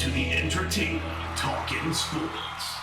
to the entertainment Talkin' Sports.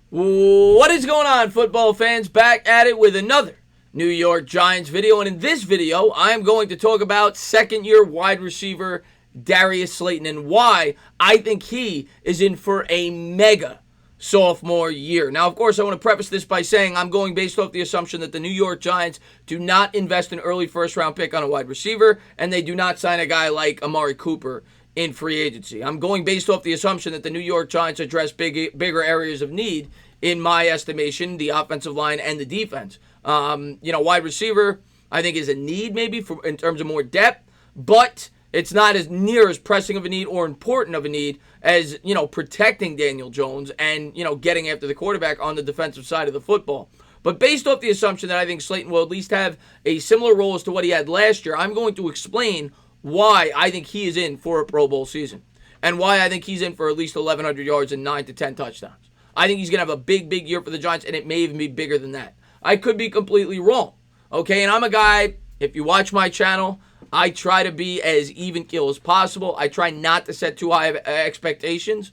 What is going on, football fans? Back at it with another New York Giants video. And in this video, I am going to talk about second-year wide receiver Darius Slayton and why I think he is in for a mega sophomore year. Now, of course, I want to preface this by saying I'm going based off the assumption that the New York Giants do not invest an early first-round pick on a wide receiver, and they do not sign a guy like Amari Cooper in free agency. I'm going based off the assumption that the New York Giants address bigger areas of need, in my estimation, the offensive line and the defense. Wide receiver, I think, is a need maybe in terms of more depth, but it's not as near as pressing of a need or important of a need as, protecting Daniel Jones and, getting after the quarterback on the defensive side of the football. But based off the assumption that I think Slayton will at least have a similar role as to what he had last year, I'm going to explain why I think he is in for a Pro Bowl season and why I think he's in for at least 1,100 yards and 9 to 10 touchdowns. I think he's going to have a big year for the Giants, and it may even be bigger than that. I could be completely wrong, okay? And I'm a guy, if you watch my channel, I try to be as even keel as possible. I try not to set too high of expectations.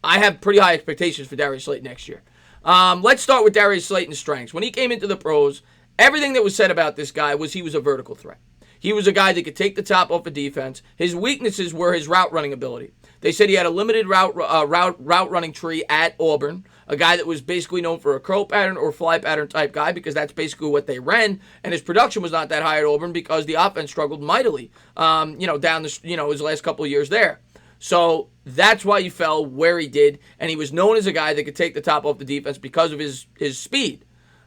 I have pretty high expectations for Darius Slayton next year. Let's start with Darius Slayton's strengths. When he came into the pros, everything that was said about this guy was he was a vertical threat. He was a guy that could take the top off a defense. His weaknesses were his route running ability. They said he had a limited route running tree at Auburn, a guy that was basically known for a curl pattern or fly pattern type guy because that's basically what they ran, and his production was not that high at Auburn because the offense struggled mightily, down his last couple of years there. So that's why he fell where he did, and he was known as a guy that could take the top off the defense because of his speed.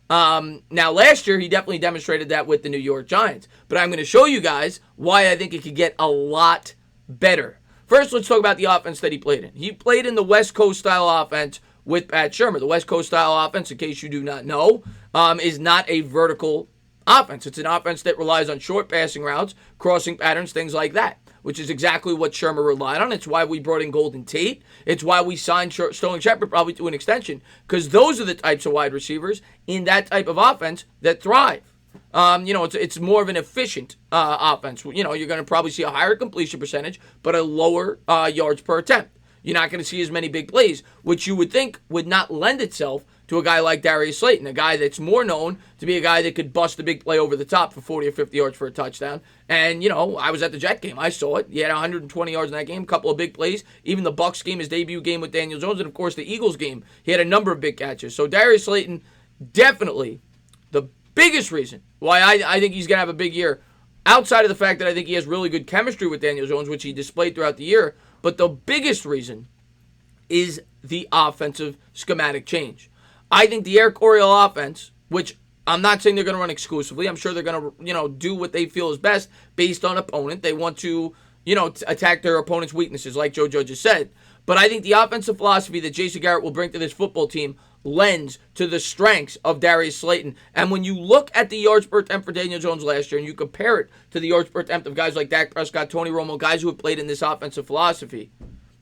Now, last year, he definitely demonstrated that with the New York Giants. But I'm going to show you guys why I think it could get a lot better. First, let's talk about the offense that he played in. He played in the West Coast-style offense with Pat Shurmur. The West Coast-style offense, in case you do not know, is not a vertical offense. It's an offense that relies on short passing routes, crossing patterns, things like that, which is exactly what Shurmur relied on. It's why we brought in Golden Tate. It's why we signed Sterling Shepard probably to an extension, because those are the types of wide receivers in that type of offense that thrive. It's more of an efficient offense. You're going to probably see a higher completion percentage, but a lower yards per attempt. You're not going to see as many big plays, which you would think would not lend itself to a guy like Darius Slayton, a guy that's more known to be a guy that could bust a big play over the top for 40 or 50 yards for a touchdown. And, I was at the Jet game. I saw it. He had 120 yards in that game, a couple of big plays. Even the Bucs game, his debut game with Daniel Jones, and, of course, the Eagles game, he had a number of big catches. So Darius Slayton, definitely the biggest reason why I think he's going to have a big year, outside of the fact that I think he has really good chemistry with Daniel Jones, which he displayed throughout the year, but the biggest reason is the offensive schematic change. I think the Air Coryell offense, which I'm not saying they're going to run exclusively. I'm sure they're going to, do what they feel is best based on opponent. They want to, attack their opponent's weaknesses, like Joe Judge has said. But I think the offensive philosophy that Jason Garrett will bring to this football team lends to the strengths of Darius Slayton. And when you look at the yards per attempt for Daniel Jones last year and you compare it to the yards per attempt of guys like Dak Prescott, Tony Romo, guys who have played in this offensive philosophy,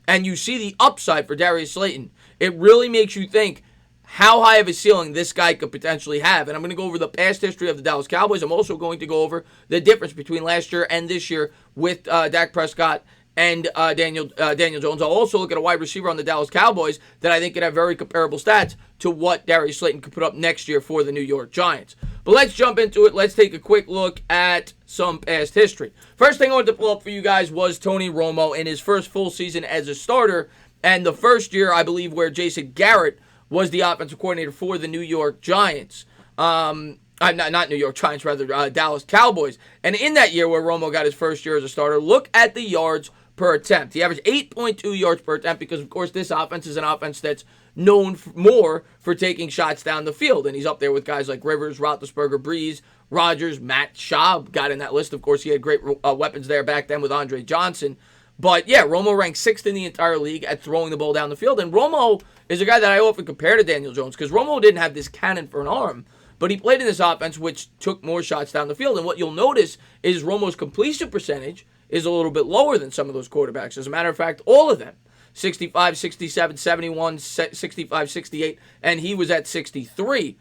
and you see the upside for Darius Slayton, it really makes you think how high of a ceiling this guy could potentially have. And I'm going to go over the past history of the Dallas Cowboys. I'm also going to go over the difference between last year and this year with Dak Prescott and Daniel Jones. I'll also look at a wide receiver on the Dallas Cowboys that I think could have very comparable stats to what Darius Slayton could put up next year for the New York Giants. But let's jump into it. Let's take a quick look at some past history. First thing I wanted to pull up for you guys was Tony Romo in his first full season as a starter, and the first year, I believe, where Jason Garrett was the offensive coordinator for the New York Giants. Not New York Giants, rather, Dallas Cowboys. And in that year where Romo got his first year as a starter, look at the yards per attempt. He averaged 8.2 yards per attempt because, of course, this offense is an offense that's known more for taking shots down the field. And he's up there with guys like Rivers, Roethlisberger, Breeze, Rodgers, Matt Schaub got in that list. Of course, he had great weapons there back then with Andre Johnson. But, yeah, Romo ranked 6th in the entire league at throwing the ball down the field. And Romo is a guy that I often compare to Daniel Jones because Romo didn't have this cannon for an arm, but he played in this offense which took more shots down the field. And what you'll notice is Romo's completion percentage is a little bit lower than some of those quarterbacks. As a matter of fact, all of them, 65, 67, 71, 65, 68, and he was at 63.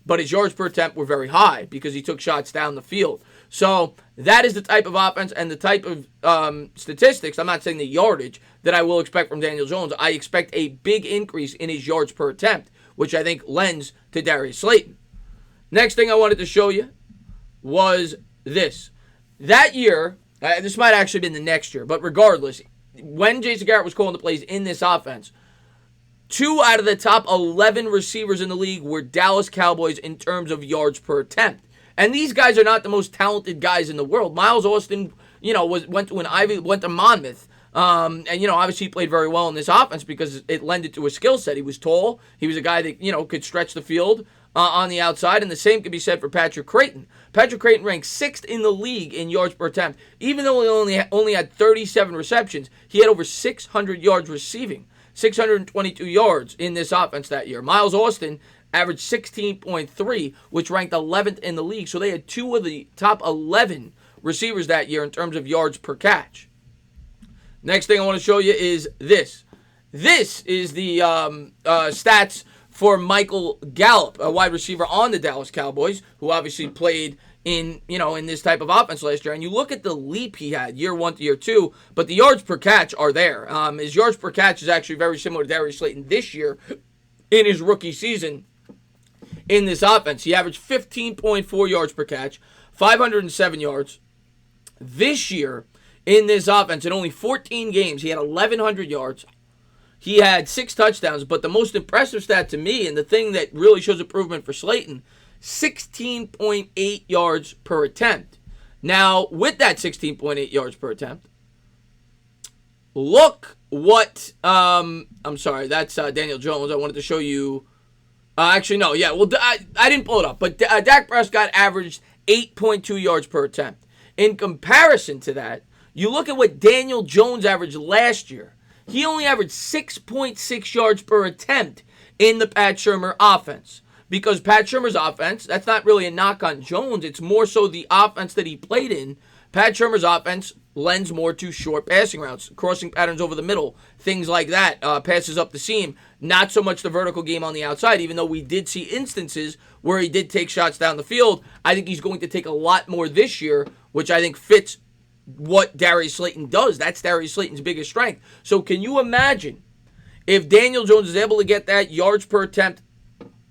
But his yards per attempt were very high because he took shots down the field. So that is the type of offense and the type of statistics, I'm not saying the yardage, that I will expect from Daniel Jones. I expect a big increase in his yards per attempt, which I think lends to Darius Slayton. Next thing I wanted to show you was this. That year, this might actually have been the next year, but regardless, when Jason Garrett was calling the plays in this offense, 2 out of the top 11 receivers in the league were Dallas Cowboys in terms of yards per attempt. And these guys are not the most talented guys in the world. Miles Austin, went to Monmouth. And obviously he played very well in this offense because it lended to a skill set. He was tall. He was a guy that, could stretch the field on the outside. And the same could be said for Patrick Creighton. Patrick Creighton ranked 6th in the league in yards per attempt. Even though he only had 37 receptions, he had over 600 yards receiving. 622 yards in this offense that year. Miles Austin averaged 16.3, which ranked 11th in the league. So they had 2 of the top 11 receivers that year in terms of yards per catch. Next thing I want to show you is this. This is the stats for Michael Gallop, a wide receiver on the Dallas Cowboys, who obviously played in this type of offense last year. And you look at the leap he had year 1 to year 2, but the yards per catch are there. His yards per catch is actually very similar to Darius Slayton this year in his rookie season in this offense. He averaged 15.4 yards per catch, 507 yards. This year in this offense, in only 14 games, he had 1,100 yards. He had 6 touchdowns, but the most impressive stat to me, and the thing that really shows improvement for Slayton, 16.8 yards per attempt. Now, with that 16.8 yards per attempt, look what, I'm sorry, that's Daniel Jones. I wanted to show you, I didn't pull it up, but Dak Prescott averaged 8.2 yards per attempt. In comparison to that, you look at what Daniel Jones averaged last year. He only averaged 6.6 yards per attempt in the Pat Shurmur offense. Because Pat Shurmur's offense, that's not really a knock on Jones. It's more so the offense that he played in. Pat Shurmur's offense lends more to short passing routes, crossing patterns over the middle, things like that, passes up the seam. Not so much the vertical game on the outside, even though we did see instances where he did take shots down the field. I think he's going to take a lot more this year, which I think fits what Darius Slayton does. That's Darius Slayton's biggest strength. So can you imagine if Daniel Jones is able to get that yards per attempt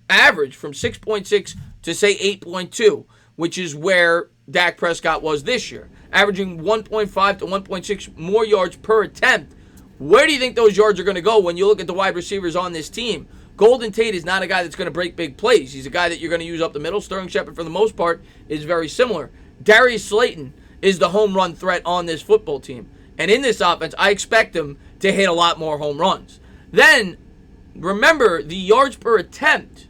average from 6.6 to say 8.2, which is where Dak Prescott was this year, averaging 1.5 to 1.6 more yards per attempt. Where do you think those yards are going to go when you look at the wide receivers on this team? Golden Tate is not a guy that's going to break big plays. He's a guy that you're going to use up the middle. Sterling Shepard, for the most part, is very similar. Darius Slayton is the home run threat on this football team. And in this offense, I expect him to hit a lot more home runs. Then, remember the yards per attempt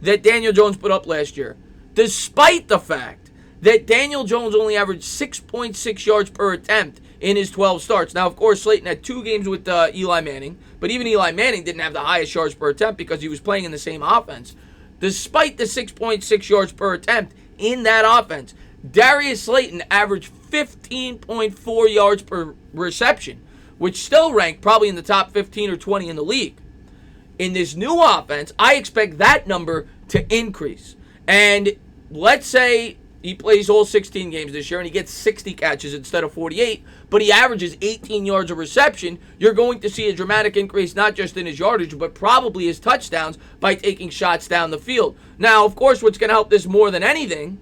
that Daniel Jones put up last year. Despite the fact that Daniel Jones only averaged 6.6 yards per attempt in his 12 starts. Now, of course, Slayton had 2 games with Eli Manning, but even Eli Manning didn't have the highest yards per attempt because he was playing in the same offense. Despite the 6.6 yards per attempt in that offense, Darius Slayton averaged 15.4 yards per reception, which still ranked probably in the top 15 or 20 in the league. In this new offense, I expect that number to increase. And let's say he plays all 16 games this year and he gets 60 catches instead of 48, but he averages 18 yards a reception. You're going to see a dramatic increase not just in his yardage, but probably his touchdowns by taking shots down the field. Now, of course, what's going to help this more than anything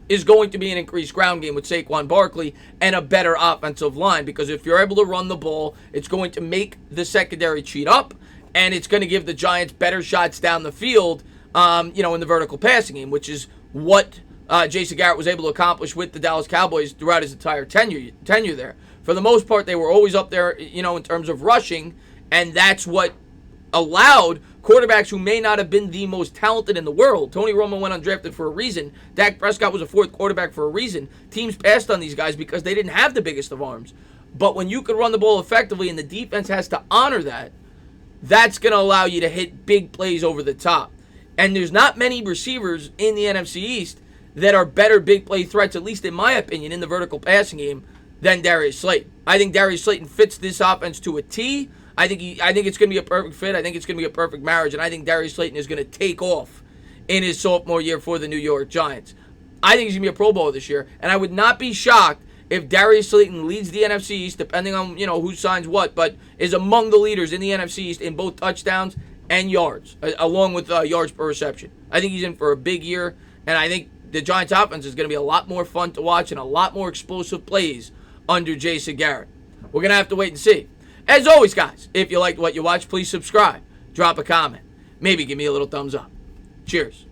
is going to be an increased ground game with Saquon Barkley and a better offensive line, because if you're able to run the ball, it's going to make the secondary cheat up, and it's going to give the Giants better shots down the field, in the vertical passing game, which is what Jason Garrett was able to accomplish with the Dallas Cowboys throughout his entire tenure there. For the most part, they were always up there, in terms of rushing, and that's what allowed quarterbacks who may not have been the most talented in the world. Tony Romo went undrafted for a reason. Dak Prescott was a 4th quarterback for a reason. Teams passed on these guys because they didn't have the biggest of arms. But when you can run the ball effectively and the defense has to honor that, that's going to allow you to hit big plays over the top. And there's not many receivers in the NFC East that are better big play threats, at least in my opinion, in the vertical passing game than Darius Slayton. I think Darius Slayton fits this offense to a T. I think it's going to be a perfect fit. I think it's going to be a perfect marriage, and I think Darius Slayton is going to take off in his sophomore year for the New York Giants. I think he's going to be a Pro Bowler this year, and I would not be shocked if Darius Slayton leads the NFC East, depending on, who signs what, but is among the leaders in the NFC East in both touchdowns and yards, along with yards per reception. I think he's in for a big year, and I think the Giants offense is going to be a lot more fun to watch and a lot more explosive plays under Jason Garrett. We're going to have to wait and see. As always, guys, if you liked what you watched, please subscribe, drop a comment, maybe give me a little thumbs up. Cheers.